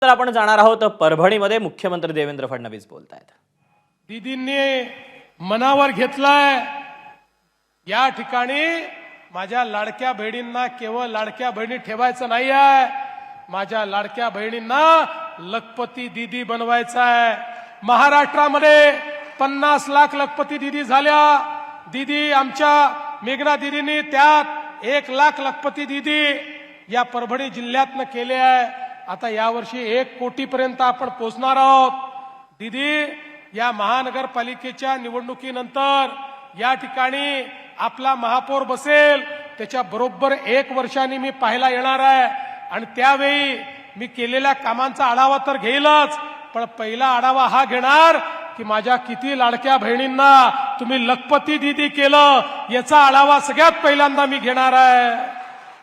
तर आपण जाणार आहोत परभणीमध्ये मुख्यमंत्री देवेंद्र फडणवीस बोलतायत। दीदींनी मनावर घेतलाय या ठिकाणी माझ्या लाडक्या बहिणींना केवळ लाडक्या बहिणी ठेवायचं नाही आहे, माझ्या लाडक्या बहिणींना लखपती दीदी बनवायचं आहे। महाराष्ट्रामध्ये 50 लाख लखपती दीदी झाल्या। दीदी आमच्या मेघना दीदींनी त्यात 1 लाख लखपती दीदी या परभणी जिल्ह्यातनं केले आहे। आता यावर्षी 1 कोटीपर्यंत आपण पोहोचणार आहोत। दीदी या महानगरपालिकेच्या निवडणुकीनंतर या ठिकाणी आपला महापौर बसेल, त्याच्या बरोबर 1 वर्षांनी मी पाहायला येणार आहे आणि त्यावेळी मी केलेल्या कामांचा आढावा तर घेईलच, पण पहिला आढावा हा घेणार की माझ्या किती लाडक्या बहिणींना तुम्ही लखपती दीदी केलं याचा आढावा सगळ्यात पहिल्यांदा मी घेणार आहे।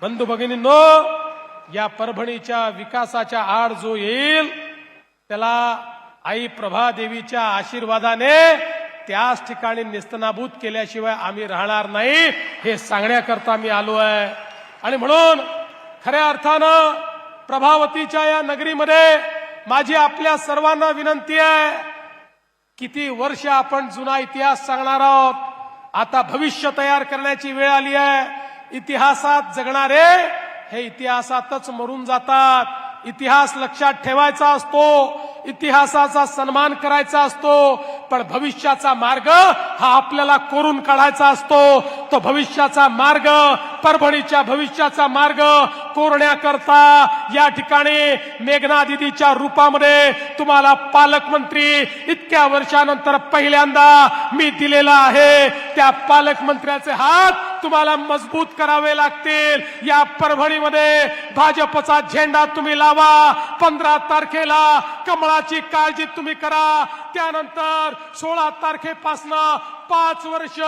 बंधू भगिनींनो, या परभणीच्या विकासाच्या आड जो येईल त्याला आई प्रभादेवीच्या आशीर्वादाने त्याच ठिकाणी निस्तनाबूत केल्याशिवाय आम्ही राहणार नाही, हे सांगण्याकरता मी आलो आहे। आणि म्हणून खऱ्या अर्थानं प्रभावतीच्या या नगरीमध्ये माझी आपल्या सर्वांना विनंती आहे, किती वर्ष आपण जुना इतिहास सांगणार आहोत, आता भविष्य तयार करण्याची वेळ आली आहे। इतिहासात जगणारे हे इतिहासातच मरून जातात। इतिहास लक्षात ठेवायचा असतो, इतिहासाचा सन्मान करायचा असतो, पण भविष्याचा मार्ग हा आपल्याला कोरून काढायचा असतो। तो भविष्याचा मार्ग, परभणीच्या भविष्याचा मार्ग कोरण्याकरता या ठिकाणी मेघना दीदीच्या रूपामध्ये तुम्हाला पालकमंत्री इतक्या वर्षानंतर पहिल्यांदा मी दिलेला आहे। त्या पालकमंत्र्याचे हात तुम्हाला मजबूत करावे लागतील। या परभणीमध्ये भाजपचा झेंडा तुम्ही लावा। 15 तारखेला कमळाची काळजी तुम्ही करा। त्यानंतर 16 तारखेपासून 5 वर्ष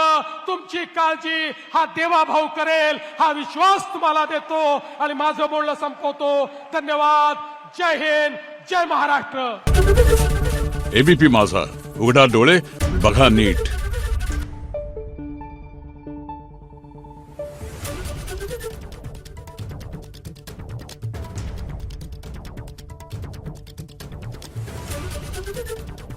तुमची काळजी हा देवाभाऊ करेल, हा विश्वास तुम्हाला देतो आणि माझं बोलणं संपवतो। धन्यवाद। जय हिंद, जय महाराष्ट्र। एबीपी माझा, उघडा डोळे बघा नीट। Thank you.